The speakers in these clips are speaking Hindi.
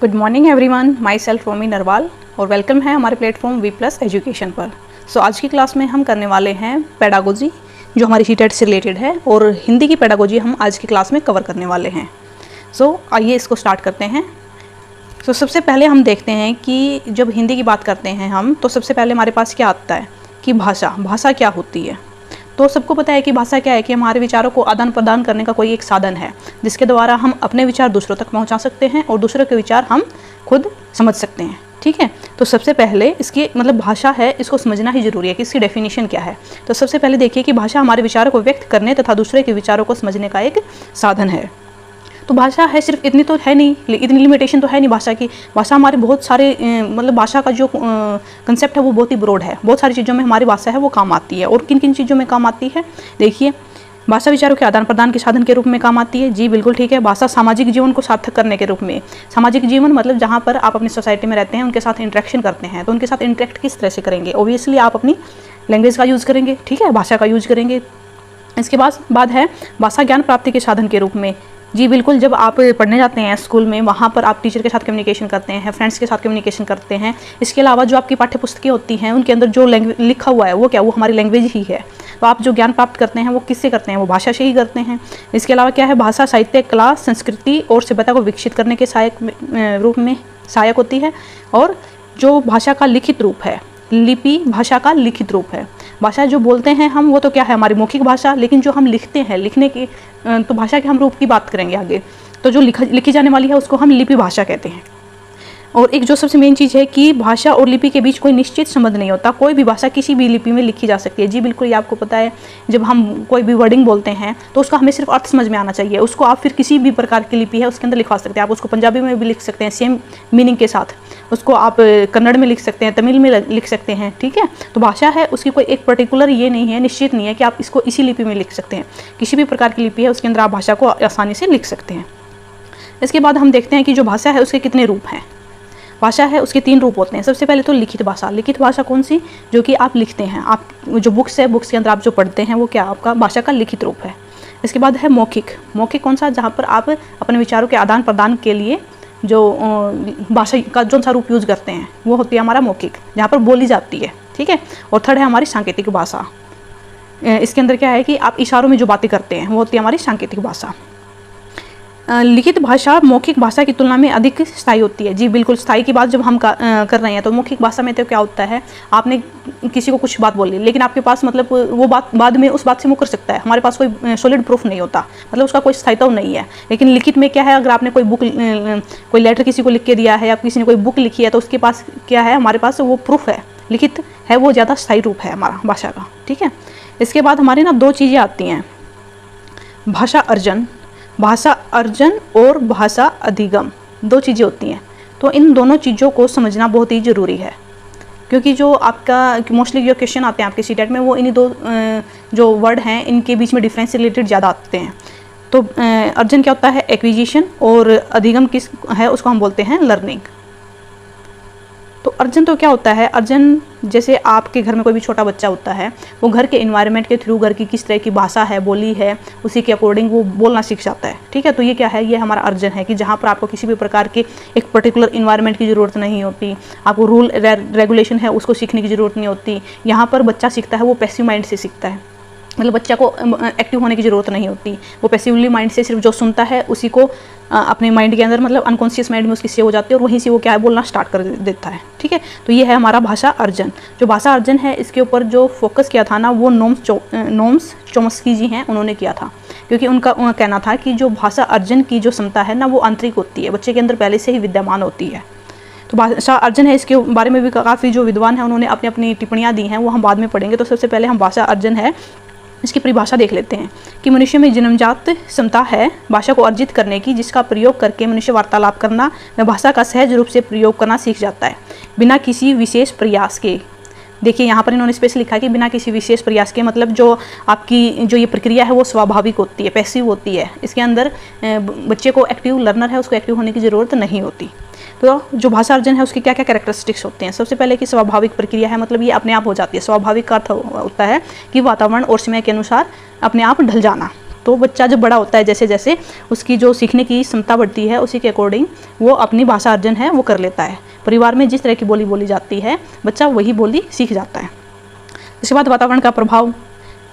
Good morning everyone, myself Romi Narwal और वेलकम है हमारे प्लेटफॉर्म वी प्लस एजुकेशन पर। आज की क्लास में हम करने वाले हैं पेडागोजी, जो हमारी शीटेट से रिलेटेड है, और हिंदी की पेडागोजी हम आज की क्लास में कवर करने वाले हैं। आइए इसको स्टार्ट करते हैं। सबसे पहले हम देखते हैं कि जब हिंदी की बात करते हैं हम, तो सबसे पहले हमारे पास क्या आता है कि भाषा क्या होती है। तो सबको पता है कि भाषा क्या है कि हमारे विचारों को आदान प्रदान करने का कोई एक साधन है, जिसके द्वारा हम अपने विचार दूसरों तक पहुंचा सकते हैं और दूसरों के विचार हम खुद समझ सकते हैं। ठीक है, तो सबसे पहले इसकी भाषा है, इसको समझना ही जरूरी है कि इसकी डेफिनेशन क्या है। तो सबसे पहले देखिए कि भाषा हमारे विचारों को व्यक्त करने तथा दूसरे के विचारों को समझने का एक साधन है। तो भाषा है, सिर्फ इतनी तो है नहीं, इतनी लिमिटेशन तो है नहीं भाषा की। भाषा हमारे बहुत सारे भाषा का जो कंसेप्ट है वो बहुत ही ब्रॉड है। बहुत सारी चीज़ों में हमारी भाषा है वो काम आती है। और किन किन चीज़ों में काम आती है, देखिए। भाषा विचारों के आदान प्रदान के साधन के रूप में काम आती है। जी बिल्कुल ठीक है। भाषा सामाजिक जीवन को सार्थक करने के रूप में, सामाजिक जीवन मतलब जहाँ पर आप अपनी सोसाइटी में रहते हैं, उनके साथ इंटरेक्शन करते हैं, तो उनके साथ इंटरेक्ट किस तरह से करेंगे। ओबियसली आप अपनी लैंग्वेज का यूज़ करेंगे, ठीक है, भाषा का यूज़ करेंगे। इसके बाद है भाषा ज्ञान प्राप्ति के साधन के रूप में। जी बिल्कुल, जब आप पढ़ने जाते हैं स्कूल में, वहाँ पर आप टीचर के साथ कम्युनिकेशन करते हैं, फ्रेंड्स के साथ कम्युनिकेशन करते हैं। इसके अलावा जो आपकी पाठ्य पुस्तकें होती हैं, उनके अंदर जो लिखा हुआ है वो हमारी लैंग्वेज ही है। तो आप जो ज्ञान प्राप्त करते हैं वो किससे करते हैं, वो भाषा से ही करते हैं। इसके अलावा क्या है, भाषा साहित्य, कला, संस्कृति और सभ्यता को विकसित करने के रूप में सहायक होती है। और जो भाषा का लिखित रूप है, लिपि भाषा का लिखित रूप है। भाषा जो बोलते हैं हम, वो तो क्या है, हमारी मौखिक भाषा। लेकिन जो हम लिखते हैं, लिखने की तो भाषा के हम रूप की बात करेंगे आगे। तो जो लिखी जाने वाली है उसको हम लिपि भाषा कहते हैं। और एक जो सबसे मेन चीज़ है कि भाषा और लिपि के बीच कोई निश्चित संबंध नहीं होता। कोई भी भाषा किसी भी लिपि में लिखी जा सकती है। जी बिल्कुल, ये आपको पता है। जब हम कोई भी वर्डिंग बोलते हैं तो उसका हमें सिर्फ अर्थ समझ में आना चाहिए। उसको आप फिर किसी भी प्रकार की लिपि है उसके अंदर लिखवा सकते हैं। आप उसको पंजाबी में भी लिख सकते हैं सेम मीनिंग के साथ, उसको आप कन्नड़ में लिख सकते हैं, तमिल में लिख सकते हैं। ठीक है, तो भाषा है, उसकी कोई एक पर्टिकुलर ये नहीं है, निश्चित नहीं है कि आप इसको इसी लिपि में लिख सकते हैं। किसी भी प्रकार की लिपि है उसके अंदर आप भाषा को आसानी से लिख सकते हैं। इसके बाद हम देखते हैं कि जो भाषा है उसके कितने रूप हैं। भाषा है उसके 3 रूप होते हैं। सबसे पहले तो लिखित भाषा। लिखित भाषा कौन सी, जो कि आप लिखते हैं, आप जो बुक्स है, बुक्स के अंदर आप जो पढ़ते हैं वो क्या आपका भाषा का लिखित रूप है। इसके बाद है मौखिक। मौखिक कौन सा, जहाँ पर आप अपने विचारों के आदान प्रदान के लिए जो भाषा का जो सा रूप यूज़ करते हैं वो होती है हमारा मौखिक, जहाँ पर बोली जाती है। ठीक है, और थर्ड है हमारी सांकेतिक भाषा। इसके अंदर क्या है कि आप इशारों में जो बातें करते हैं वो होती है हमारी सांकेतिक भाषा। लिखित भाषा मौखिक भाषा की तुलना में अधिक स्थायी होती है। जी बिल्कुल, स्थायी की बात जब हम कर रहे हैं तो मौखिक भाषा में तो क्या होता है, आपने किसी को कुछ बात बोली, लेकिन आपके पास वो बात बाद में उस बात से मुकर सकता है। हमारे पास कोई सॉलिड प्रूफ नहीं होता, उसका कोई स्थायित्व नहीं है। लेकिन लिखित में क्या है, अगर आपने कोई लेटर किसी को लिख के दिया है या किसी ने कोई बुक लिखी है तो उसके पास क्या है, हमारे पास वो प्रूफ है। लिखित है वो ज़्यादा स्थायी रूप है हमारा भाषा का। ठीक है, इसके बाद हमारी 2 चीज़ें आती हैं, भाषा अर्जन और भाषा अधिगम। 2 चीज़ें होती हैं। तो इन दोनों चीज़ों को समझना बहुत ही ज़रूरी है, क्योंकि जो आपका मोस्टली जो क्वेश्चन आते हैं आपके सीटेट में, वो इन्हीं 2 जो वर्ड हैं इनके बीच में डिफरेंस रिलेटेड ज़्यादा आते हैं। तो अर्जन क्या होता है, एक्विजिशन, और अधिगम किस है, उसको हम बोलते हैं लर्निंग। तो अर्जन तो क्या होता है, अर्जन जैसे आपके घर में कोई भी छोटा बच्चा होता है, वो घर के इन्वायरमेंट के थ्रू घर की किस तरह की भाषा है, बोली है, उसी के अकॉर्डिंग वो बोलना सीख जाता है। ठीक है, तो ये क्या है, ये हमारा अर्जन है कि जहाँ पर आपको किसी भी प्रकार के एक पर्टिकुलर इन्वायरमेंट की ज़रूरत नहीं होती, आपको रूल रेगुलेशन है उसको सीखने की ज़रूरत नहीं होती। यहाँ पर बच्चा सीखता है वो पैसिव माइंड से सीखता है, बच्चा को एक्टिव होने की ज़रूरत नहीं होती। वो पैसिवली माइंड से सिर्फ जो सुनता है उसी को अपने माइंड के अंदर अनकॉन्शियस माइंड में उसकी सेव हो जाती है और वहीं से वो क्या है, बोलना स्टार्ट कर देता है। ठीक है, तो ये है हमारा भाषा अर्जन। जो भाषा अर्जन है इसके ऊपर जो फोकस किया था ना, वो नोम्स चॉम्स्की जी हैं, उन्होंने किया था। क्योंकि उनका कहना था कि जो भाषा अर्जन की जो क्षमता है ना, वो आंतरिक होती है, बच्चे के अंदर पहले से ही विद्यमान होती है। तो भाषा अर्जन है, इसके बारे में भी काफ़ी जो विद्वान हैं उन्होंने अपनी अपनी टिप्पणियाँ दी हैं, वो हम बाद में पढ़ेंगे। तो सबसे पहले हम भाषा अर्जन है इसकी परिभाषा देख लेते हैं कि मनुष्य में जन्मजात क्षमता है भाषा को अर्जित करने की, जिसका प्रयोग करके मनुष्य वार्तालाप करना व भाषा का सहज रूप से प्रयोग करना सीख जाता है, बिना किसी विशेष प्रयास के। देखिए यहाँ पर इन्होंने स्पेशल लिखा है कि बिना किसी विशेष प्रयास के, जो आपकी जो ये प्रक्रिया है वो स्वाभाविक होती है, पैसिव होती है। इसके अंदर बच्चे को एक्टिव लर्नर है, उसको एक्टिव होने की ज़रूरत नहीं होती। तो जो भाषा अर्जन है उसके क्या क्या कैरेक्टरिस्टिक्स होते हैं। सबसे पहले कि स्वाभाविक प्रक्रिया है, ये अपने आप हो जाती है। स्वाभाविक का अर्थ होता है कि वातावरण और समय के अनुसार अपने आप ढल जाना। तो बच्चा जब बड़ा होता है, जैसे जैसे उसकी जो सीखने की क्षमता बढ़ती है, उसी के अकॉर्डिंग वो अपनी भाषा अर्जन है वो कर लेता है। परिवार में जिस तरह की बोली बोली जाती है, बच्चा वही बोली सीख जाता है। इसके बाद वातावरण का प्रभाव,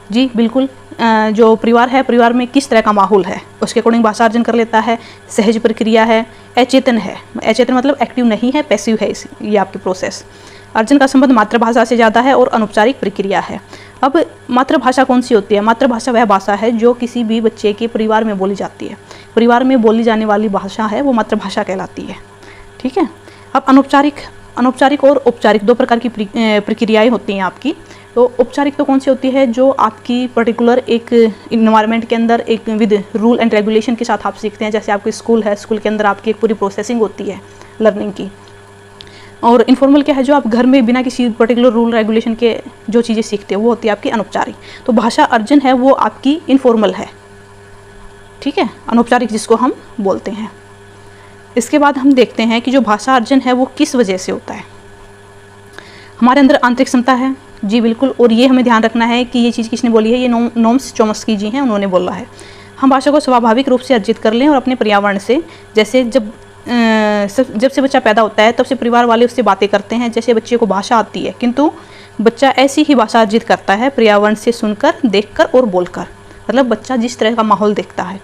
जी बिल्कुल, जो परिवार है, परिवार में किस तरह का माहौल है, उसके अकॉर्डिंग भाषा अर्जन कर लेता है। सहज प्रक्रिया है, अचेतन है, अचेतन मतलब एक्टिव नहीं है, पैसिव है ये आपकी प्रोसेस। अर्जन का संबंध मातृभाषा से ज़्यादा है और अनौपचारिक प्रक्रिया है। अब मातृभाषा कौन सी होती है? मातृभाषा वह भाषा है जो किसी भी बच्चे के परिवार में बोली जाती है। परिवार में बोली जाने वाली भाषा है वो मातृभाषा कहलाती है। ठीक है। अब अनौपचारिक और औपचारिक दो प्रकार की प्रक्रियाएँ होती हैं आपकी। तो औपचारिक तो कौन सी होती है? जो आपकी पर्टिकुलर एक इन्वायरमेंट के अंदर एक विद रूल एंड रेगुलेशन के साथ आप सीखते हैं। जैसे आपकी स्कूल है, स्कूल के अंदर आपकी एक पूरी प्रोसेसिंग होती है लर्निंग की। और इनफॉर्मल क्या है? जो आप घर में बिना किसी पर्टिकुलर रूल रेगुलेशन के जो चीज़ें सीखते हो वो होती है आपकी अनौपचारिक। तो भाषा अर्जन है वो आपकी इनफॉर्मल है, ठीक है, अनौपचारिक जिसको हम बोलते हैं। इसके बाद हम देखते हैं कि जो भाषा अर्जन है वो किस वजह से होता है। हमारे अंदर आंतरिक क्षमता है, जी बिल्कुल, और ये हमें ध्यान रखना है कि ये चीज़ किसने बोली है? ये नोम्स चोम्स्की जी हैं, उन्होंने बोला है। हम भाषा को स्वाभाविक रूप से अर्जित कर लें और अपने पर्यावरण से, जैसे जब से बच्चा पैदा होता है तब से परिवार वाले उससे बातें करते हैं, जैसे बच्चे को भाषा आती है, किंतु बच्चा ऐसी ही भाषा अर्जित करता है पर्यावरण से सुनकर, देखकर और बोलकर। मतलब बच्चा जिस तरह का माहौल देखता है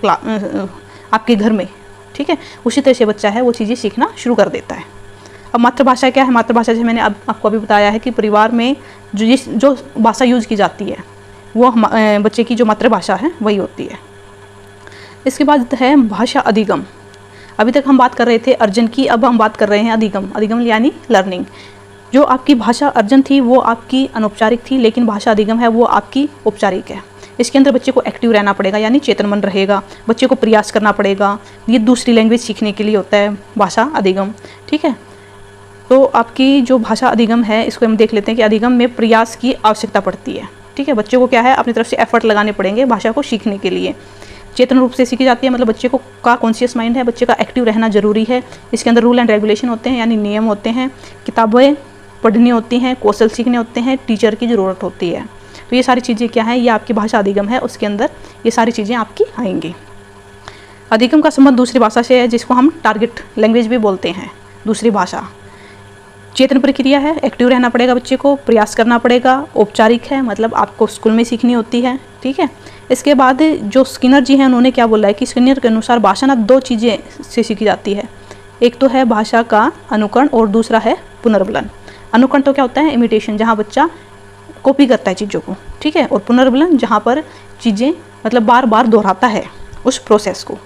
आपके घर में, ठीक है, उसी तरह से बच्चा है वो चीज़ें सीखना शुरू कर देता है। अब मातृभाषा क्या है? मातृभाषा जैसे मैंने अब आपको अभी बताया है कि परिवार में जो भाषा यूज़ की जाती है वो बच्चे की जो मातृभाषा है वही होती है। इसके बाद है भाषा अधिगम। अभी तक हम बात कर रहे थे अर्जन की, अब हम बात कर रहे हैं अधिगम। अधिगम यानी लर्निंग। जो आपकी भाषा अर्जन थी वो आपकी अनौपचारिक थी, लेकिन भाषा अधिगम है वो आपकी औपचारिक है। इसके अंदर बच्चे को एक्टिव रहना पड़ेगा, यानी चेतन मन रहेगा, बच्चे को प्रयास करना पड़ेगा। ये दूसरी लैंग्वेज सीखने के लिए होता है भाषा अधिगम, ठीक है। तो आपकी जो भाषा अधिगम है इसको हम देख लेते हैं कि अधिगम में प्रयास की आवश्यकता पड़ती है, ठीक है। बच्चे को क्या है, अपनी तरफ से एफर्ट लगाने पड़ेंगे भाषा को सीखने के लिए। चेतन रूप से सीखी जाती है, मतलब बच्चे को का कॉन्शियस माइंड है, बच्चे का एक्टिव रहना जरूरी है। इसके अंदर रूल एंड रेगुलेशन होते हैं, यानी नियम होते हैं, किताबें पढ़नी होती हैं, कौशल सीखने होते हैं, टीचर की ज़रूरत होती है। तो ये सारी चीज़ें क्या है, ये आपकी भाषा अधिगम है, उसके अंदर ये सारी चीज़ें आपकी आएंगी। अधिगम का संबंध दूसरी भाषा से है, जिसको हम टारगेट लैंग्वेज भी बोलते हैं। दूसरी भाषा चेतन प्रक्रिया है, एक्टिव रहना पड़ेगा बच्चे को, प्रयास करना पड़ेगा। औपचारिक है, मतलब आपको स्कूल में सीखनी होती है, ठीक है। इसके बाद जो स्किनर जी हैं उन्होंने क्या बोला है कि स्किनर के अनुसार भाषा ना दो चीज़ें से सीखी जाती है। एक तो है भाषा का अनुकरण और दूसरा है पुनर्बलन। अनुकरण तो क्या होता है? इमिटेशन, जहाँ बच्चा कॉपी करता है चीज़ों को, ठीक है। और पुनर्बलन जहाँ पर चीज़ें मतलब बार बार दोहराता है उस प्रोसेस को।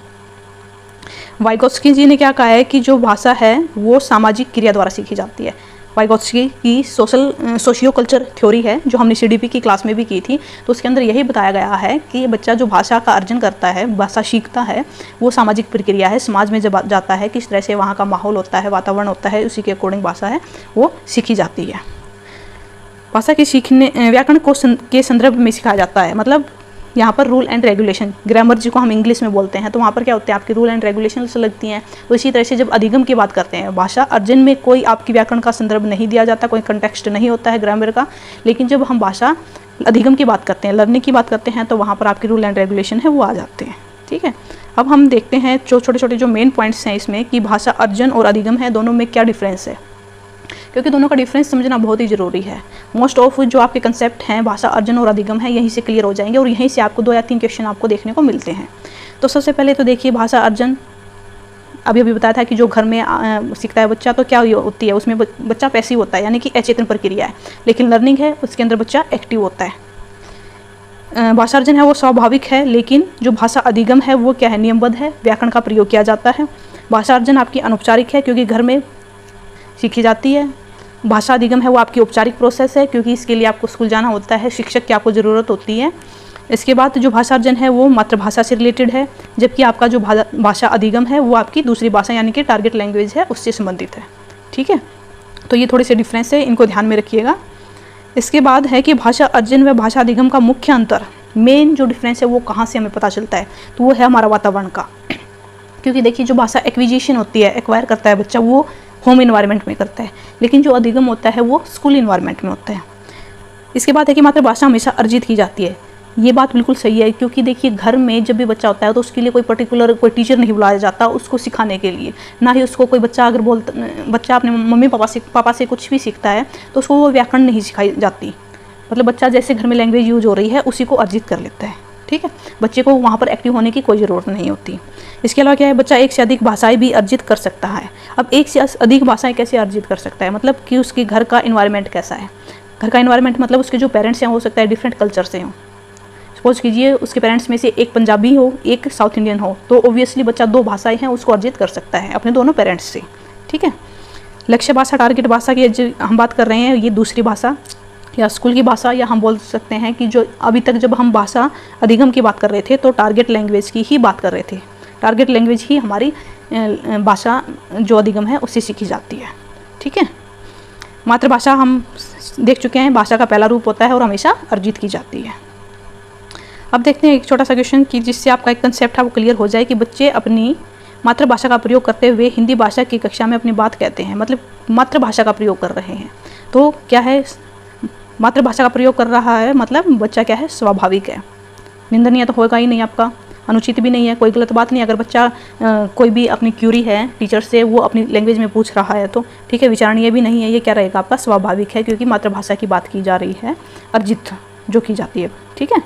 वाइगोत्स्की जी ने क्या कहा है कि जो भाषा है वो सामाजिक क्रिया द्वारा सीखी जाती है। वाइगोत्स्की की सोशियो कल्चर थ्योरी है, जो हमने सीडीपी की क्लास में भी की थी, तो उसके अंदर यही बताया गया है कि बच्चा जो भाषा का अर्जन करता है, भाषा सीखता है, वो सामाजिक प्रक्रिया है। समाज में जब जाता है किस तरह से वहाँ का माहौल होता है, वातावरण होता है, उसी के अकॉर्डिंग भाषा है वो सीखी जाती है। भाषा के सीखने व्याकरण को के संदर्भ में सिखाया जाता है, मतलब यहाँ पर रूल एंड रेगुलेशन, ग्रामर जिसको हम इंग्लिश में बोलते हैं, तो वहाँ पर क्या होते हैं आपकी रूल एंड रेगुलेशन से लगती हैं। तो इसी तरह से जब अधिगम की बात करते हैं, भाषा अर्जन में कोई आपकी व्याकरण का संदर्भ नहीं दिया जाता, कोई कंटेक्स्ट नहीं होता है ग्रामर का, लेकिन जब हम भाषा अधिगम की बात करते हैं, लर्निंग की बात करते हैं, तो वहाँ पर आपकी रूल एंड रेगुलेशन है वो आ जाते हैं, ठीक है। अब हम देखते हैं जो छोटे छोटे जो मेन पॉइंट्स हैं इसमें कि भाषा अर्जन और अधिगम है, दोनों में क्या डिफरेंस है, क्योंकि दोनों का डिफरेंस समझना बहुत ही ज़रूरी है। मोस्ट ऑफ जो आपके कंसेप्ट हैं भाषा अर्जन और अधिगम है यहीं से क्लियर हो जाएंगे, और यहीं से आपको 2 या 3 क्वेश्चन आपको देखने को मिलते हैं। तो सबसे पहले तो देखिए भाषा अर्जन, अभी बताया था कि जो घर में सीखता है बच्चा, तो क्या होती है उसमें बच्चा पैसिव होता है, यानी कि अचेतन प्रक्रिया है। लेकिन लर्निंग है उसके अंदर बच्चा एक्टिव होता है। भाषा अर्जन है वो स्वाभाविक है, लेकिन जो भाषा अधिगम है वो क्या है, नियमबद्ध है, व्याकरण का प्रयोग किया जाता है। भाषा अर्जन आपकी अनौपचारिक है क्योंकि घर में सीखी जाती है। भाषा अधिगम है वो आपकी औपचारिक प्रोसेस है, क्योंकि इसके लिए आपको स्कूल जाना होता है, शिक्षक की आपको ज़रूरत होती है। इसके बाद जो भाषा अर्जन है वो मातृभाषा से रिलेटेड है, जबकि आपका जो भाषा अधिगम है वो आपकी दूसरी भाषा यानी कि टारगेट लैंग्वेज है उससे संबंधित है, ठीक है। तो ये थोड़े से डिफरेंस है, इनको ध्यान में रखिएगा। इसके बाद है कि भाषा अर्जन व भाषा अधिगम का मुख्य अंतर, मेन जो डिफरेंस है वो कहाँ से हमें पता चलता है, तो वो है हमारा वातावरण का। क्योंकि देखिए जो भाषा एक्विजिशन होती है, एक्वायर करता है बच्चा, वो होम इन्वायरमेंट में करता है, लेकिन जो अधिगम होता है वो स्कूल इन्वायरमेंट में होता है। इसके बाद है कि मातृभाषा हमेशा अर्जित की जाती है, ये बात बिल्कुल सही है, क्योंकि देखिए घर में जब भी बच्चा होता है तो उसके लिए कोई पर्टिकुलर कोई टीचर नहीं बुलाया जाता उसको सिखाने के लिए, ना ही उसको कोई बच्चा अगर बच्चा अपने मम्मी पापा से कुछ भी सीखता है तो उसको वो व्याकरण नहीं सिखाई जाती। मतलब बच्चा जैसे घर में लैंग्वेज यूज हो रही है उसी को अर्जित कर लेता है, ठीक है। बच्चे को वहाँ पर एक्टिव होने की कोई ज़रूरत नहीं होती। इसके अलावा क्या है, बच्चा एक से अधिक भाषाएं भी अर्जित कर सकता है। अब एक से अधिक भाषाएं कैसे अर्जित कर सकता है, मतलब कि उसके घर का इन्वायरमेंट कैसा है। घर का इन्वायरमेंट मतलब उसके जो पेरेंट्स हैं हो सकता है डिफरेंट कल्चर से हों। सपोज कीजिए उसके पेरेंट्स में से एक पंजाबी हो एक साउथ इंडियन हो, तो ऑब्वियसली बच्चा 2 भाषाएं हैं उसको अर्जित कर सकता है अपने दोनों पेरेंट्स से, ठीक है। लक्ष्य भाषा, टारगेट भाषा की जो हम बात कर रहे हैं ये दूसरी भाषा या स्कूल की भाषा, या हम बोल सकते हैं कि जो अभी तक जब हम भाषा अधिगम की बात कर रहे थे तो टारगेट लैंग्वेज की ही बात कर रहे थे। टारगेट लैंग्वेज ही हमारी भाषा जो अधिगम है उससे सीखी जाती है, ठीक है। मातृभाषा हम देख चुके हैं, भाषा का पहला रूप होता है और हमेशा अर्जित की जाती है। अब देखते हैं एक छोटा सा क्वेश्चन कि जिससे आपका एक कंसेप्ट है वो क्लियर हो जाए कि बच्चे अपनी मातृभाषा का प्रयोग करते हुए हिंदी भाषा की कक्षा में अपनी बात कहते हैं, मतलब मातृभाषा का प्रयोग कर रहे हैं। तो क्या है, मातृभाषा का प्रयोग कर रहा है मतलब बच्चा क्या है, स्वाभाविक है, निंदनीय तो होगा ही नहीं, आपका अनुचित भी नहीं है, कोई गलत बात नहीं। अगर बच्चा कोई भी अपनी क्यूरी है टीचर से वो अपनी लैंग्वेज में पूछ रहा है तो ठीक है, विचारणीय भी नहीं है, ये क्या रहेगा आपका स्वाभाविक है, क्योंकि मातृभाषा की बात की जा रही है, अर्जित जो की जाती है, ठीक है।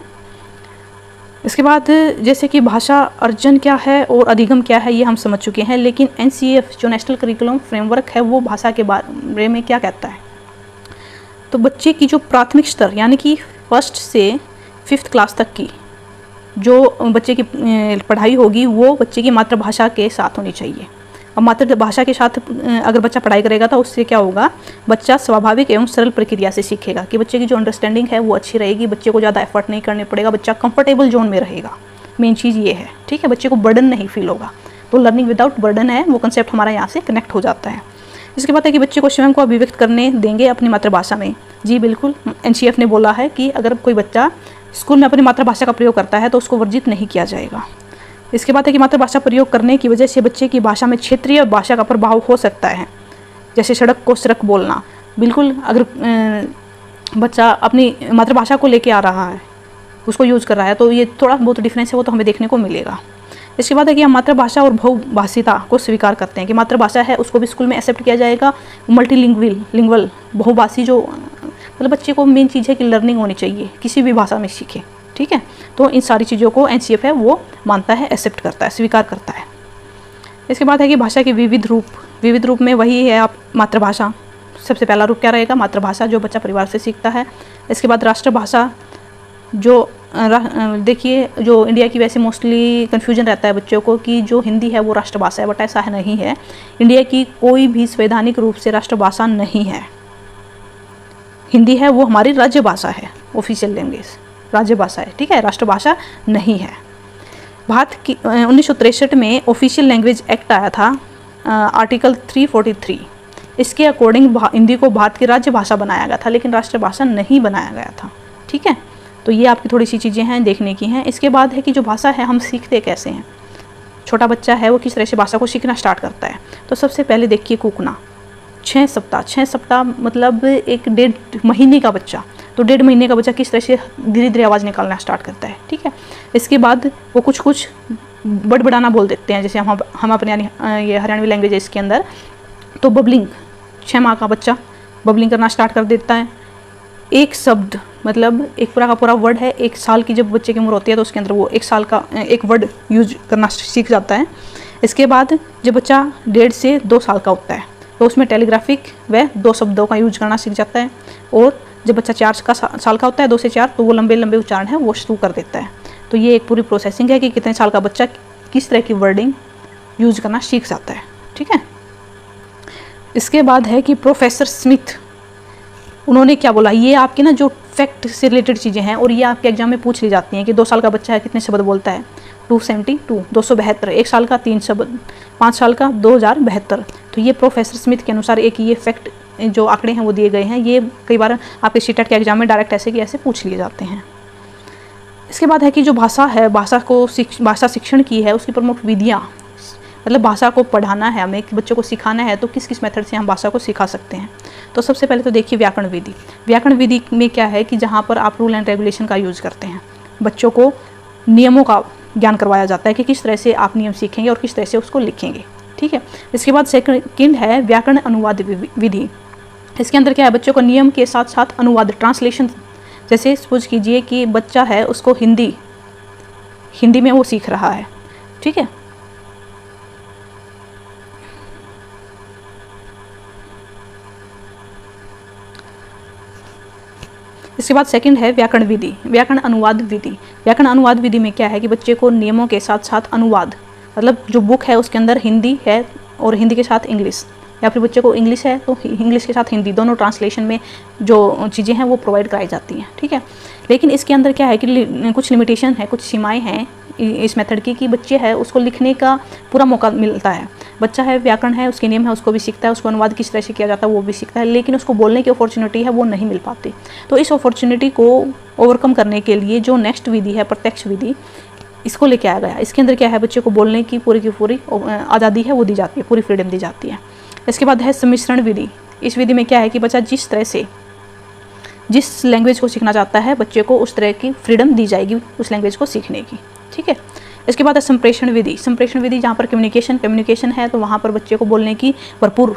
इसके बाद जैसे कि भाषा अर्जन क्या है और अधिगम क्या है ये हम समझ चुके हैं, लेकिन NCF जो नेशनल करिकुलम फ्रेमवर्क है वो भाषा के बारे में क्या कहता है। तो बच्चे की जो प्राथमिक स्तर यानी कि 1st से 5th क्लास तक की जो बच्चे की पढ़ाई होगी वो बच्चे की मातृभाषा के साथ होनी चाहिए। अब मातृभाषा के साथ अगर बच्चा पढ़ाई करेगा तो उससे क्या होगा, बच्चा स्वाभाविक एवं सरल प्रक्रिया से सीखेगा कि बच्चे की जो अंडरस्टैंडिंग है वो अच्छी रहेगी, बच्चे को ज़्यादा एफर्ट नहीं करने पड़ेगा, बच्चा कंफर्टेबल जोन में रहेगा। मेन चीज़ ये है, ठीक है, बच्चे को बर्डन नहीं फील होगा। तो लर्निंग विदाउट बर्डन है वो कंसेप्ट हमारा यहाँ से कनेक्ट हो जाता है। इसके बाद है कि बच्चे को स्वयं को अभिव्यक्त करने देंगे अपनी मातृभाषा में। जी बिल्कुल, NCF ने बोला है कि अगर कोई बच्चा स्कूल में अपनी मातृभाषा का प्रयोग करता है तो उसको वर्जित नहीं किया जाएगा। इसके बाद है कि मातृभाषा प्रयोग करने की वजह से बच्चे की भाषा में क्षेत्रीय भाषा का प्रभाव हो सकता है, जैसे सड़क को सड़क बोलना। बिल्कुल, अगर बच्चा अपनी मातृभाषा को लेके आ रहा है, उसको यूज़ कर रहा है, तो ये थोड़ा बहुत डिफरेंस है वो तो हमें देखने को मिलेगा। इसके बाद है कि हम मातृभाषा और बहुभाषिता को स्वीकार करते हैं कि मातृभाषा है उसको भी स्कूल में एक्सेप्ट किया जाएगा। मल्टीलिंगुअल बहुभाषी जो मतलब बच्चे को मेन चीज़ है कि लर्निंग होनी चाहिए, किसी भी भाषा में सीखे, ठीक है। तो इन सारी चीज़ों को NCF है वो मानता है, एक्सेप्ट करता है, स्वीकार करता है। इसके बाद है कि भाषा के विविध रूप में वही है आप मातृभाषा। सबसे पहला रूप क्या रहेगा, मातृभाषा जो बच्चा परिवार से सीखता है। इसके बाद राष्ट्रभाषा जो देखिए जो इंडिया की वैसे मोस्टली कन्फ्यूजन रहता है बच्चों को कि जो हिंदी है वो राष्ट्रभाषा है, बट ऐसा है नहीं है। इंडिया की कोई भी संवैधानिक रूप से राष्ट्रभाषा नहीं है। हिंदी है वो हमारी राज्य भाषा है, ऑफिशियल लैंग्वेज राज्य भाषा है, ठीक है, राष्ट्रभाषा नहीं है। भारत की 1963 में ऑफिशियल लैंग्वेज एक्ट आया था, आर्टिकल 343। इसके अकॉर्डिंग हिंदी को भारत की राज्य भाषा बनाया गया था, लेकिन राष्ट्रभाषा नहीं बनाया गया था, ठीक है। तो ये आपकी थोड़ी सी चीज़ें हैं देखने की हैं। इसके बाद है कि जो भाषा है हम सीखते कैसे हैं। छोटा बच्चा है वो किस तरह से भाषा को सीखना स्टार्ट करता है। तो सबसे पहले देखिए कूकना, 6 सप्ताह मतलब 1.5 महीने का बच्चा, तो 1.5 महीने का बच्चा किस तरह से धीरे धीरे आवाज़ निकालना स्टार्ट करता है, ठीक है। इसके बाद वो कुछ बड़बड़ाना बोल देते हैं, जैसे हम अपने ये हरियाणवी लैंग्वेज है इसके अंदर। तो बबलिंग, 6 माह का बच्चा बबलिंग करना स्टार्ट कर देता है। एक शब्द मतलब एक पूरा का पूरा वर्ड है, 1 साल की जब बच्चे की उम्र होती है तो उसके अंदर वो 1 साल का एक वर्ड यूज करना सीख जाता है। इसके बाद जब बच्चा 1.5 से 2 साल का होता है तो उसमें टेलीग्राफिक व 2 शब्दों का यूज करना सीख जाता है। और जब बच्चा 4 साल का होता है 2 से 4 तो वो लंबे उच्चारण है वो शुरू कर देता है। तो ये एक पूरी प्रोसेसिंग है कि कितने साल का बच्चा किस तरह की वर्डिंग यूज करना सीख जाता है, ठीक है। इसके बाद है कि प्रोफेसर स्मिथ उन्होंने क्या बोला, ये आपके ना जो फैक्ट से रिलेटेड चीज़ें हैं और ये आपके एग्जाम में पूछ ली जाती हैं कि 2 साल का बच्चा है कितने शब्द बोलता है, 272, 1 साल का 3 शब्द, 5 साल का 2072। तो ये प्रोफेसर स्मिथ के अनुसार एक ये फैक्ट जो आंकड़े हैं वो दिए गए हैं। ये कई बार आपके सीटेट के एग्जाम में डायरेक्ट ऐसे कि ऐसे पूछ लिए जाते हैं। इसके बाद है कि जो भाषा है, भाषा शिक्षण की है उसकी प्रमुख विधियाँ, मतलब भाषा को पढ़ाना है हमें, बच्चों को सिखाना है तो किस किस मेथड से हम भाषा को सिखा सकते हैं। तो सबसे पहले तो देखिए व्याकरण विधि। व्याकरण विधि में क्या है कि जहाँ पर आप रूल एंड रेगुलेशन का यूज़ करते हैं। बच्चों को नियमों का ज्ञान करवाया जाता है कि किस तरह से आप नियम सीखेंगे और किस तरह से उसको लिखेंगे। ठीक है। इसके बाद सेकंड है व्याकरण अनुवाद विधि। इसके अंदर क्या है, बच्चों को नियम के साथ साथ अनुवाद, ट्रांसलेशन, जैसे सपोज कीजिए कि बच्चा है उसको हिंदी में वो सीख रहा है। ठीक है। इसके बाद सेकंड है व्याकरण विधि, व्याकरण अनुवाद विधि। व्याकरण अनुवाद विधि में क्या है कि बच्चे को नियमों के साथ साथ अनुवाद, मतलब जो बुक है उसके अंदर हिंदी है और हिंदी के साथ इंग्लिश, या फिर बच्चे को इंग्लिश है तो इंग्लिश के साथ हिंदी, दोनों ट्रांसलेशन में जो चीज़ें हैं वो प्रोवाइड कराई जाती हैं। ठीक है। लेकिन इसके अंदर क्या है कि कुछ लिमिटेशन है, कुछ सीमाएं हैं इस मेथड की, कि बच्चे है उसको लिखने का पूरा मौका मिलता है। बच्चा है, व्याकरण है, उसके नियम है, उसको भी सीखता है, उसको अनुवाद किस तरह से किया जाता है वो भी सीखता है, लेकिन उसको बोलने की अपॉर्चुनिटी है वो नहीं मिल पाती। तो इस अपॉर्चुनिटी को ओवरकम करने के लिए जो नेक्स्ट विधि है, प्रत्यक्ष विधि, इसको लेके आया गया। इसके अंदर क्या है, बच्चे को बोलने की पूरी आज़ादी है वो दी जाती है, पूरी फ्रीडम दी जाती है। इसके बाद है सम्मिश्रण विधि। इस विधि में क्या है कि बच्चा जिस तरह से जिस लैंग्वेज को सीखना चाहता है बच्चे को उस तरह की फ्रीडम दी जाएगी उस लैंग्वेज को सीखने की। ठीक है। इसके बाद है संप्रेषण विधि। संप्रेषण विधि जहाँ पर कम्युनिकेशन है तो वहाँ पर बच्चे को बोलने की भरपूर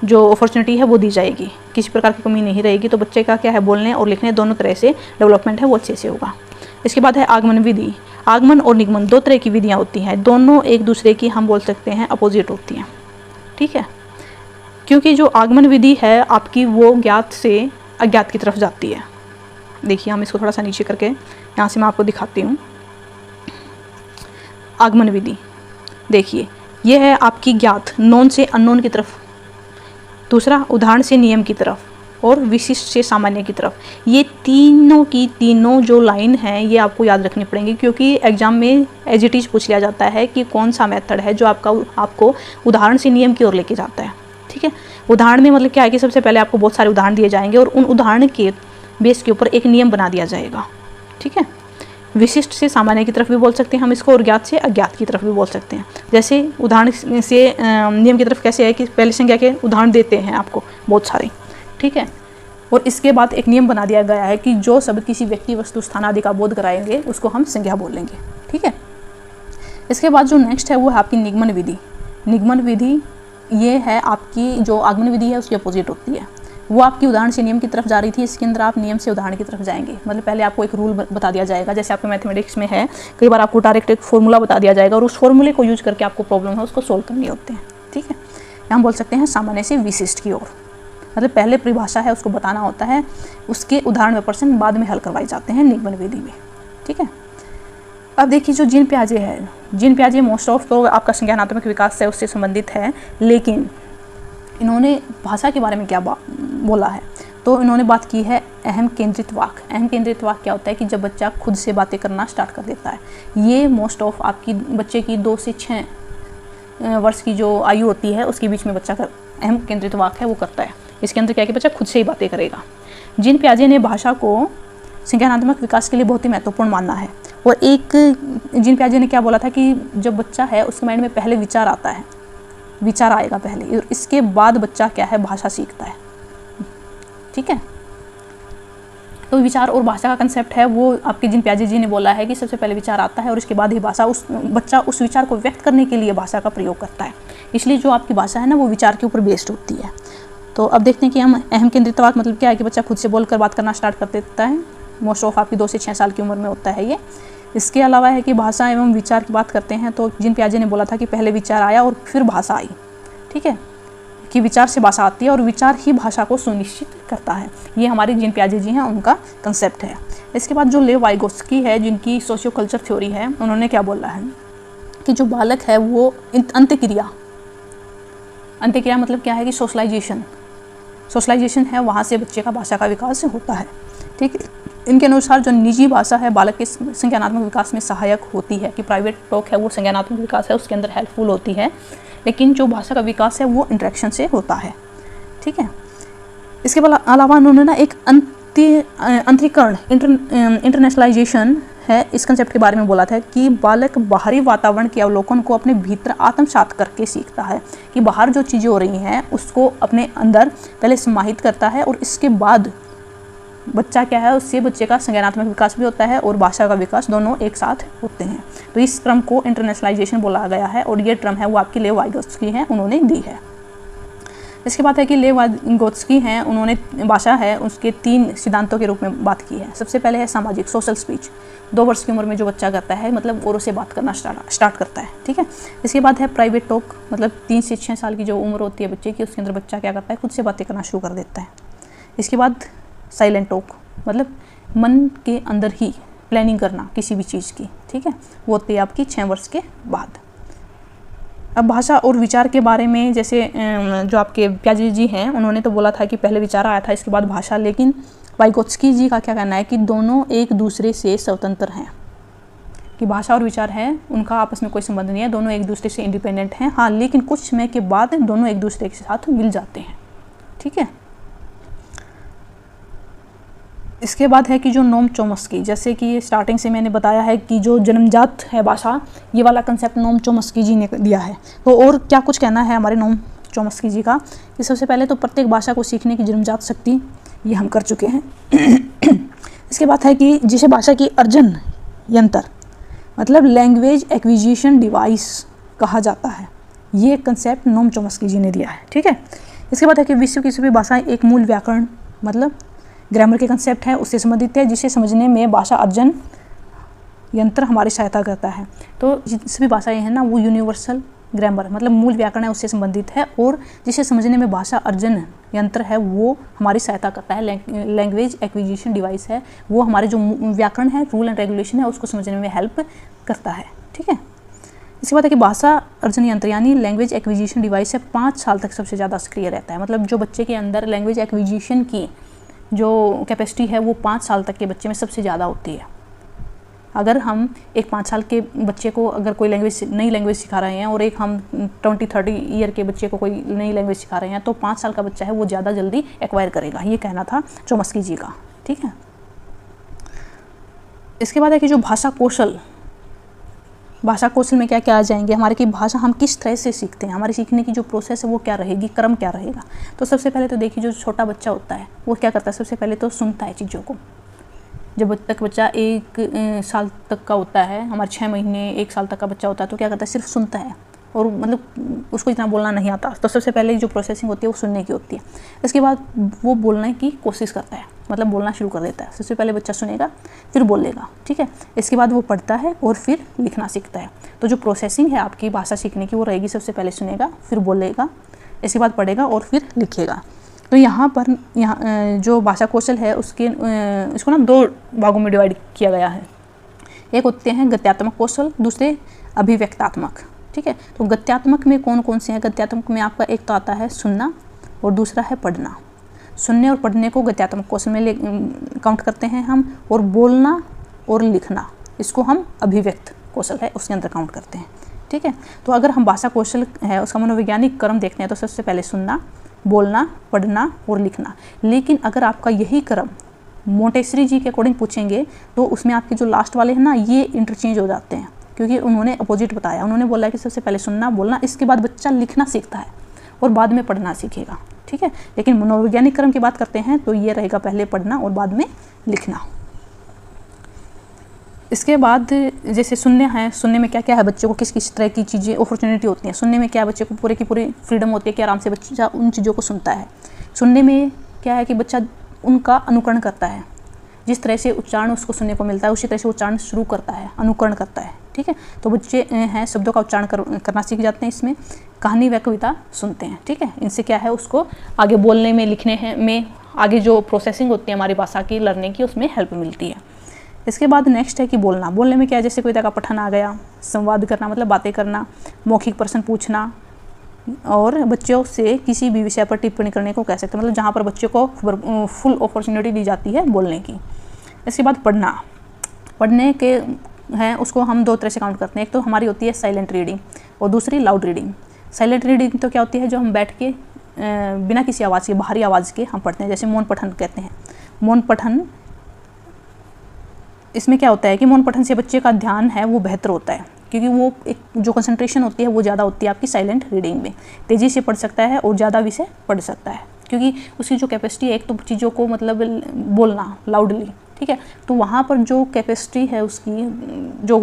जो अपॉर्चुनिटी है वो दी जाएगी, किसी प्रकार की कमी नहीं रहेगी। तो बच्चे का क्या है, बोलने और लिखने दोनों तरह से डेवलपमेंट है वो अच्छे से होगा। इसके बाद है आगमन विधि। आगमन और निगमन दो तरह की विधियाँ होती हैं, दोनों एक दूसरे की हम बोल सकते हैं अपोजिट होती हैं। ठीक है। क्योंकि जो आगमन विधि है आपकी वो ज्ञात से अज्ञात की तरफ जाती है। देखिए हम इसको थोड़ा सा नीचे करके यहाँ से मैं आपको दिखाती हूँ। आगमन विधि देखिए, ये है आपकी ज्ञात, नॉन से अननोन की तरफ, दूसरा उदाहरण से नियम की तरफ और विशिष्ट से सामान्य की तरफ। ये तीनों की तीनों जो लाइन है ये आपको याद रखनी पड़ेंगी, क्योंकि एग्जाम में एज इट इज पूछ लिया जाता है कि कौन सा मेथड है जो आपको उदाहरण से नियम की ओर लेके जाता है। ठीक है। उदाहरण में मतलब क्या है कि सबसे पहले आपको बहुत सारे उदाहरण दिए जाएंगे और उन उदाहरण के बेस के ऊपर एक नियम बना दिया जाएगा। ठीक है। विशिष्ट से सामान्य की तरफ भी बोल सकते हैं हम इसको, और ज्ञात से अज्ञात की तरफ भी बोल सकते हैं। जैसे उदाहरण से नियम की तरफ कैसे है कि पहले संज्ञा के उदाहरण देते हैं आपको बहुत सारे। ठीक है। और इसके बाद एक नियम बना दिया गया है कि जो शब्द किसी व्यक्ति, वस्तु, स्थान आदि का बोध कराएंगे उसको हम संज्ञा बोलेंगे। ठीक है। इसके बाद जो नेक्स्ट है वो है आपकी निगमन विधि। निगमन विधि ये है आपकी जो आगमन विधि है उसकी अपोजिट होती है। वो आपकी उदाहरण से नियम की तरफ जा रही थी, इसके अंदर आप नियम से उदाहरण की तरफ जाएंगे। मतलब पहले आपको एक रूल बता दिया जाएगा, जैसे आपके मैथमेटिक्स में है कई बार आपको डायरेक्ट एक फॉर्मूला बता दिया जाएगा और उस फॉर्मूले को यूज करके आपको प्रॉब्लम है उसको सोल्व करनी होते हैं। ठीक है। यहाँ बोल सकते हैं सामान्य से विशिष्ट की ओर, मतलब पहले परिभाषा है उसको बताना होता है, उसके उदाहरण व प्रश्न बाद में हल करवाए जाते हैं निगमन विधि में। ठीक है। अब देखिए जो जीन प्याजे है, जीन प्याजे मोस्ट ऑफ तो आपका संज्ञानात्मक विकास है उससे संबंधित है, लेकिन इन्होंने भाषा के बारे में क्या बोला है, तो इन्होंने बात की है अहम केंद्रित वाक्य। अहम केंद्रित वाक्य क्या होता है कि जब बच्चा खुद से बातें करना स्टार्ट कर देता है। ये मोस्ट ऑफ आपकी बच्चे की 2 से 6 वर्ष की जो आयु होती है उसके बीच में बच्चा का अहम केंद्रित वाक्य है वो करता है। इसके अंदर क्या है कि बच्चा खुद से ही बातें करेगा। जीन प्याजे ने भाषा को संज्ञानात्मक विकास के लिए बहुत ही महत्वपूर्ण माना है। और एक जीन प्याजे ने क्या बोला था कि जब बच्चा है उसके माइंड में पहले विचार आता है, विचार आएगा पहले, और इसके बाद बच्चा क्या है भाषा सीखता है। ठीक है। तो विचार और भाषा का कंसेप्ट है वो आपके जीन प्याजे जी ने बोला है कि सबसे पहले विचार आता है और इसके बाद ही भाषा, बच्चा उस विचार को व्यक्त करने के लिए भाषा का प्रयोग करता है। इसलिए जो आपकी भाषा है ना वो विचार के ऊपर बेस्ड होती है। तो अब देखते हैं कि हम अहम केंद्रित वाक्य मतलब क्या है कि बच्चा खुद से बोलकर बात करना स्टार्ट कर देता है। मोस्ट ऑफ आपकी 2 से 6 साल की उम्र में होता है ये। इसके अलावा है कि भाषा एवं विचार की बात करते हैं तो जीन प्याजे ने बोला था कि पहले विचार आया और फिर भाषा आई। ठीक है। कि विचार से भाषा आती है और विचार ही भाषा को सुनिश्चित करता है। ये हमारे जीन प्याजे जी हैं उनका कंसेप्ट है। इसके बाद जो लेव वाइगोत्स्की है जिनकी सोशियो कल्चर थ्योरी है, उन्होंने क्या बोला है कि जो बालक है वो अंत्यक्रिया मतलब क्या है कि सोशलाइजेशन है, वहाँ से बच्चे का भाषा का विकास होता है। ठीक है। इनके अनुसार जो निजी भाषा है बालक के संज्ञानात्मक विकास में सहायक होती है, कि प्राइवेट टॉक है वो संज्ञानात्मक विकास है उसके अंदर हेल्पफुल होती है, लेकिन जो भाषा का विकास है वो इंटरेक्शन से होता है। ठीक है। इसके अलावा उन्होंने ना एक अंतरीकरण इंटरनेशनलाइजेशन है इस कंसेप्ट के बारे में बोला था कि बालक बाहरी वातावरण के अवलोकन को अपने भीतर आत्मसात करके सीखता है, कि बाहर जो चीज़ें हो रही हैं उसको अपने अंदर पहले समाहित करता है और इसके बाद बच्चा क्या है, उससे बच्चे का संज्ञानात्मक विकास भी होता है और भाषा का विकास दोनों एक साथ होते हैं। तो इस क्रम को इंटरनेशनलाइजेशन बोला गया है और ये टर्म है वो आपकी लेव वाइगोत्स्की है, उन्होंने दी है। इसके बाद है कि लेव वाइगोत्स्की हैं, उन्होंने भाषा है उसके 3 सिद्धांतों के रूप में बात की है। सबसे पहले है सामाजिक, सोशल स्पीच। 2 वर्ष की उम्र में जो बच्चा करता है, मतलब औरों से बात करना स्टार्ट करता है, ठीक है। इसके बाद है प्राइवेट टॉक, मतलब 3 से 6 साल की जो उम्र होती है बच्चे की, उसके अंदर बच्चा क्या करता है, खुद से बातें करना शुरू कर देता है। इसके बाद साइलेंट टॉक, मतलब मन के अंदर ही प्लानिंग करना किसी भी चीज़ की, ठीक है, वो होती है आपकी 6 वर्ष के बाद। अब भाषा और विचार के बारे में, जैसे जो आपके प्याजे जी हैं, उन्होंने तो बोला था कि पहले विचार आया था, इसके बाद भाषा, लेकिन वाइगोत्स्की जी का क्या कहना है कि दोनों एक दूसरे से स्वतंत्र हैं, कि भाषा और विचार है उनका आपस में कोई संबंध नहीं है, दोनों एक दूसरे से इंडिपेंडेंट हैं। हाँ, लेकिन कुछ समय के बाद दोनों एक दूसरे के साथ मिल जाते हैं, ठीक है। इसके बाद है कि जो नोम चोम्स्की, जैसे कि स्टार्टिंग से मैंने बताया है कि जो जन्मजात है भाषा, ये वाला कंसेप्ट नोम चोम्स्की जी ने दिया है। तो और क्या कुछ कहना है हमारे नोम चोम्स्की जी का, कि सबसे पहले तो प्रत्येक भाषा को सीखने की जन्मजात शक्ति ये हम कर चुके हैं। इसके बाद है कि जिसे भाषा की अर्जन यंत्र, मतलब लैंग्वेज एक्विजिशन डिवाइस कहा जाता है, ये कंसेप्ट नोम चोम्स्की जी ने दिया है, ठीक है। इसके बाद है कि विश्व की सभी भाषाएं एक मूल व्याकरण, मतलब ग्रामर के कंसेप्ट है उससे संबंधित है, जिसे समझने में भाषा अर्जन यंत्र हमारी सहायता करता है। तो सभी भाषाएं हैं ना, वो यूनिवर्सल ग्रामर, मतलब मूल व्याकरण है, उससे संबंधित है, और जिसे समझने में भाषा अर्जन यंत्र है वो हमारी सहायता करता है। लैंग्वेज एक्विजिशन डिवाइस है, वो हमारे जो व्याकरण है, रूल एंड रेगुलेशन है, उसको समझने में हेल्प करता है, ठीक है। इसके बाद है कि भाषा अर्जन यंत्र यानी लैंग्वेज एक्विजिशन डिवाइस है 5 साल तक सबसे ज़्यादा सक्रिय रहता है। मतलब जो बच्चे के अंदर लैंग्वेज एक्विजिशन की जो कैपेसिटी है वो 5 साल तक के बच्चे में सबसे ज़्यादा होती है। अगर हम एक 5 साल के बच्चे को अगर कोई नई लैंग्वेज सिखा रहे हैं और एक हम 20-30 ईयर के बच्चे को कोई नई लैंग्वेज सिखा रहे हैं, तो 5 साल का बच्चा है वो ज़्यादा जल्दी एक्वायर करेगा, ये कहना था चोम्स्की जी का, ठीक है। इसके बाद है कि जो भाषा कौशल में क्या क्या आ जाएंगे हमारे, की भाषा हम किस तरह से सीखते हैं, हमारे सीखने की जो प्रोसेस है वो क्या रहेगी, क्रम क्या रहेगा। तो सबसे पहले तो देखिए, जो छोटा बच्चा होता है वो क्या करता है, सबसे पहले तो सुनता है चीज़ों को। जब तक बच्चा 1 साल तक का होता है, हमारे 6 महीने 1 साल तक का बच्चा होता है, तो क्या करता है, सिर्फ सुनता है, और मतलब उसको इतना बोलना नहीं आता। तो सबसे पहले जो प्रोसेसिंग होती है वो सुनने की होती है। इसके बाद वो बोलने की कोशिश करता है, मतलब बोलना शुरू कर देता है। सबसे पहले बच्चा सुनेगा, फिर बोलेगा, ठीक है। इसके बाद वो पढ़ता है और फिर लिखना सीखता है। तो जो प्रोसेसिंग है आपकी भाषा सीखने की वो रहेगी, सबसे पहले सुनेगा, फिर बोलेगा, इसके बाद पढ़ेगा और फिर लिखेगा। तो यहाँ जो भाषा कौशल है इसको ना 2 भागों में डिवाइड किया गया है। एक होते हैं गत्यात्मक कौशल, दूसरे अभिव्यक्तात्मक, ठीक है। तो गत्यात्मक में कौन कौन से हैं, गत्यात्मक में आपका एक तो आता है सुनना और दूसरा है पढ़ना। सुनने और पढ़ने को गत्यात्मक कौशल में काउंट करते हैं हम, और बोलना और लिखना इसको हम अभिव्यक्त कौशल है उसके अंदर काउंट करते हैं, ठीक है। तो अगर हम भाषा कौशल है उसका मनोवैज्ञानिक क्रम देखते हैं तो सबसे पहले सुनना, बोलना, पढ़ना और लिखना। लेकिन अगर आपका यही क्रम मोंटेसरी जी के अकॉर्डिंग पूछेंगे तो उसमें आपके जो लास्ट वाले हैं ना, ये इंटरचेंज हो जाते हैं, क्योंकि उन्होंने अपोजिट बताया। उन्होंने बोला कि सबसे पहले सुनना, बोलना, इसके बाद बच्चा लिखना सीखता है और बाद में पढ़ना सीखेगा, ठीक है। लेकिन मनोवैज्ञानिक क्रम की बात करते हैं तो ये रहेगा पहले पढ़ना और बाद में लिखना। इसके बाद जैसे सुनने में क्या क्या है, बच्चे को किस किस तरह की चीज़ें अपॉर्चुनिटी होती हैं। सुनने में क्या है, बच्चे को पूरे की पूरी फ्रीडम होती है कि आराम से बच्चा उन चीज़ों को सुनता है। सुनने में क्या है कि बच्चा उनका अनुकरण करता है, जिस तरह से उच्चारण उसको सुनने को मिलता है उसी तरह से उच्चारण शुरू करता है, अनुकरण करता है, ठीक है। तो बच्चे हैं शब्दों का उच्चारण करना सीख जाते हैं, इसमें कहानी व कविता सुनते हैं, ठीक है। इनसे क्या है, उसको आगे बोलने में, लिखने में आगे जो प्रोसेसिंग होती है हमारी भाषा की लर्निंग की, उसमें हेल्प मिलती है। इसके बाद नेक्स्ट है कि बोलने में क्या है, जैसे कविता का पठन आ गया, संवाद करना मतलब बातें करना, मौखिक प्रश्न पूछना, और बच्चों से किसी भी विषय पर टिप्पणी करने को कह सकते हैं, मतलब जहाँ पर बच्चों को फुल अपॉर्चुनिटी दी जाती है बोलने की। इसके बाद पढ़ने के हैं उसको हम 2 तरह से काउंट करते हैं। एक तो हमारी होती है साइलेंट रीडिंग और दूसरी लाउड रीडिंग। साइलेंट रीडिंग तो क्या होती है, जो हम बैठ के बिना किसी आवाज़ के, बाहरी आवाज़ के हम पढ़ते हैं, जैसे मौन पठन कहते हैं। मौन पठन, इसमें क्या होता है कि मौन पठन से बच्चे का ध्यान है वो बेहतर होता है, क्योंकि वो एक जो कंसंट्रेशन होती है वो ज़्यादा होती है आपकी साइलेंट रीडिंग में, तेज़ी से पढ़ सकता है और ज़्यादा विषय पढ़ सकता है, क्योंकि उसकी जो कैपेसिटी है, एक तो चीज़ों को मतलब बोलना लाउडली, ठीक है, तो वहाँ पर जो कैपेसिटी है उसकी, जो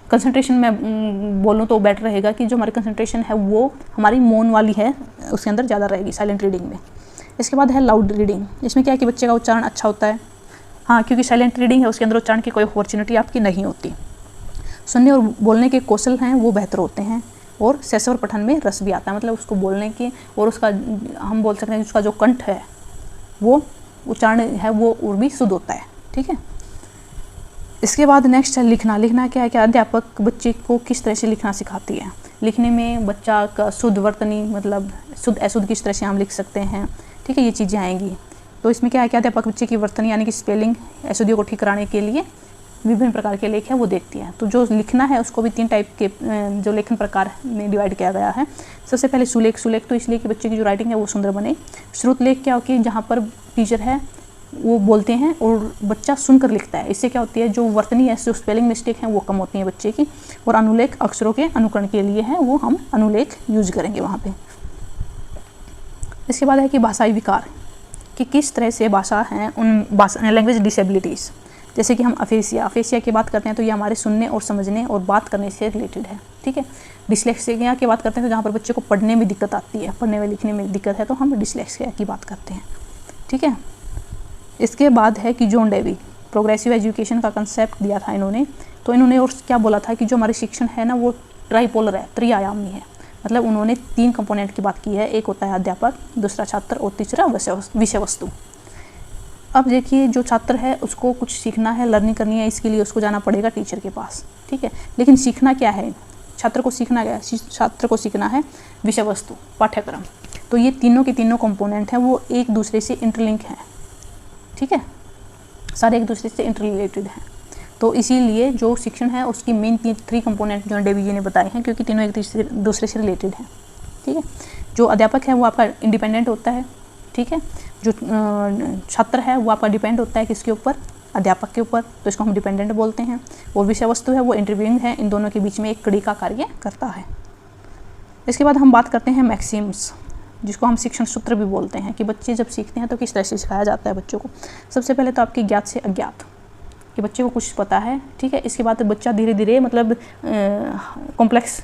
कंसंट्रेशन में बोलूँ तो बेटर रहेगा कि जो हमारी कंसंट्रेशन है वो हमारी मौन वाली है, उसके अंदर ज़्यादा रहेगी साइलेंट रीडिंग में। इसके बाद है लाउड रीडिंग। इसमें क्या है कि बच्चे का उच्चारण अच्छा होता है, हाँ, क्योंकि साइलेंट रीडिंग है उसके अंदर उच्चारण की कोई अपॉर्चुनिटी आपकी नहीं होती। सुनने और बोलने के कौशल हैं वो बेहतर होते हैं, और सैसवर पठन में रस भी आता है, मतलब उसको बोलने के और उसका हम बोल सकते हैं उसका जो कंठ है वो उच्चारण है वो और भी शुद्ध होता है, ठीक है। इसके बाद नेक्स्ट है लिखना। लिखना क्या है कि अध्यापक बच्चे को किस तरह से लिखना सिखाती है। लिखने में बच्चा का शुद्ध वर्तनी, मतलब शुद्ध अशुद्ध किस तरह से हम लिख सकते हैं, ठीक है, ये चीज़ें आएंगी। तो इसमें क्या है कि अध्यापक बच्चे की वर्तनी यानी कि स्पेलिंग अशुद्धियों को ठीक कराने के लिए विभिन्न प्रकार के लेख हैं वो देखती है। तो जो लिखना है उसको भी 3 टाइप के जो लेखन प्रकार में डिवाइड किया गया है। सबसे पहले सुलेख। सुलेख तो इसलिए कि बच्चे की जो राइटिंग है वो सुंदर बने। श्रुतलेख क्या होती है, जहाँ पर टीचर है वो बोलते हैं और बच्चा सुनकर लिखता है। इससे क्या होती है, जो वर्तनी है, जो स्पेलिंग मिस्टेक हैं वो कम होती हैं बच्चे की। और अनुलेख अक्षरों के अनुकरण के लिए है, वो हम अनुलेख यूज करेंगे वहाँ पे। इसके बाद है कि भाषाई विकार, कि किस तरह से भाषा है उन लैंग्वेज डिसेबिलिटीज़, जैसे कि हम अफेसिया। अफेसिया की बात करते हैं तो ये हमारे सुनने और समझने और बात करने से रिलेटेड है, ठीक है। डिस्लेक्सिया की बात करते हैं तो जहाँ पर बच्चे को पढ़ने में दिक्कत आती है, पढ़ने में लिखने में दिक्कत है, तो हम डिस्लेक्सिया की बात करते हैं, ठीक है। इसके बाद है कि जॉन डेवी, प्रोग्रेसिव एजुकेशन का कंसेप्ट दिया था इन्होंने। तो इन्होंने और क्या बोला था कि जो हमारी शिक्षण है ना वो ट्राइपोलर है, त्रिआयामी है। मतलब उन्होंने 3 कंपोनेंट की बात की है, एक होता है अध्यापक, दूसरा छात्र और तीसरा विषय वस्तु। अब देखिए, जो छात्र है उसको कुछ सीखना है, लर्निंग करनी है, इसके लिए उसको जाना पड़ेगा टीचर के पास, ठीक है। लेकिन सीखना क्या है, छात्र को सीखना क्या है, छात्र को सीखना है विषय वस्तु, पाठ्यक्रम। तो ये तीनों के तीनों कंपोनेंट हैं वो एक दूसरे से इंटरलिंक हैं, ठीक है, सारे एक दूसरे से इंटररिलेटेड हैं। तो इसीलिए जो शिक्षण है उसकी मेन 3 कंपोनेंट जो डेवी जी ने बताए हैं, क्योंकि तीनों एक दूसरे से रिलेटेड हैं, ठीक है। जो अध्यापक है वो आपका इंडिपेंडेंट होता है, ठीक है। जो छात्र है वो आपका डिपेंड होता है किसके ऊपर, अध्यापक के ऊपर, तो इसको हम डिपेंडेंट बोलते हैं। और विषय वस्तु है वो इंटरव्यूइंग है, इन दोनों के बीच में एक कड़ी का कार्य करता है। इसके बाद हम बात करते हैं मैक्सिम्स, जिसको हम शिक्षण सूत्र भी बोलते हैं, कि बच्चे जब सीखते हैं तो किस तरह से सिखाया जाता है बच्चों को। सबसे पहले तो आपके ज्ञात से अज्ञात, कि बच्चे को कुछ पता है, ठीक है। इसके बाद बच्चा धीरे धीरे मतलब कॉम्प्लेक्स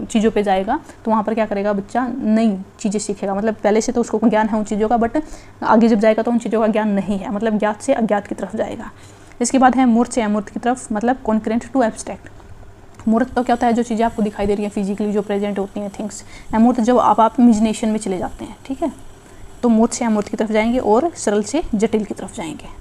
चीज़ों पे जाएगा, तो वहाँ पर क्या करेगा, बच्चा नई चीज़ें सीखेगा। मतलब पहले से तो उसको ज्ञान है उन चीज़ों का, बट आगे जब जाएगा तो उन चीज़ों का ज्ञान नहीं है, मतलब ज्ञात से अज्ञात की तरफ जाएगा। इसके बाद है मूर्त से अमूर्त की तरफ, मतलब कॉन्करेंट टू एब्स्ट्रैक्ट। मूर्त तो क्या होता है, जो चीज़ें आपको दिखाई दे रही हैं फिजिकली, जो प्रेजेंट होती हैं थिंग्स। अमूर्त जब आप इमेजिनेशन में चले जाते हैं, ठीक है, तो मूर्त से अमूर्त की तरफ जाएंगे और सरल से जटिल की तरफ जाएंगे।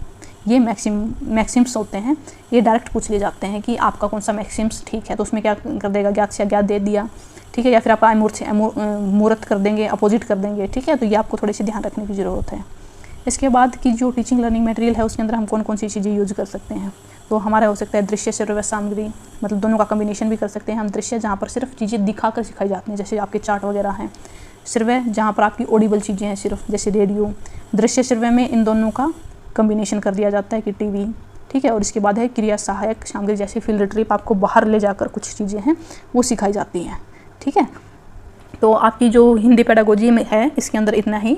ये मैक्सिम्स होते हैं, ये डायरेक्ट पूछ ले जाते हैं कि आपका कौन सा मैक्सिम्स ठीक है, तो उसमें क्या कर देगा, ज्ञात से अज्ञात दे दिया, ठीक है, या फिर आप अमूर्त से मूर्त कर देंगे, अपोजिट कर देंगे, ठीक है। तो ये आपको थोड़ी सी ध्यान रखने की ज़रूरत है। इसके बाद की जो टीचिंग लर्निंग मटेरियल है उसके अंदर हम कौन कौन सी चीज़ें यूज़ कर सकते हैं, तो हमारा हो सकता है दृश्य श्रव्य सामग्री, मतलब दोनों का कम्बिनेशन भी कर सकते हैं हम। दृश्य जहाँ पर सिर्फ चीज़ें दिखा कर सिखाई जाती हैं, जैसे आपके चार्ट वगैरह हैं। श्रव्य जहाँ पर आपकी ऑडिबल चीज़ें हैं सिर्फ, जैसे रेडियो। दृश्य श्रव्य में इन दोनों का कम्बिनेशन कर दिया जाता है कि टीवी, ठीक है। और इसके बाद है क्रिया सहायक सामग्री, जैसे फील्ड ट्रिप, आपको बाहर ले जाकर कुछ चीज़ें हैं वो सिखाई जाती हैं, ठीक है। तो आपकी जो हिंदी पेडागोजी में है इसके अंदर इतना ही,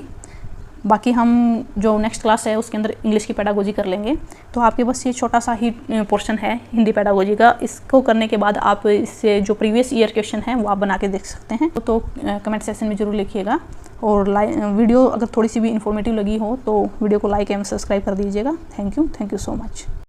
बाकी हम जो नेक्स्ट क्लास है उसके अंदर इंग्लिश की पेडागोजी कर लेंगे। तो आपके बस ये छोटा सा ही पोर्शन है हिंदी पेडागोजी का। इसको करने के बाद आप इससे जो प्रीवियस ईयर क्वेश्चन है वो आप बना के देख सकते हैं। तो कमेंट सेक्शन में ज़रूर लिखिएगा, और वीडियो अगर थोड़ी सी भी इन्फॉर्मेटिव लगी हो तो वीडियो को लाइक एवं सब्सक्राइब कर दीजिएगा। Thank you so much.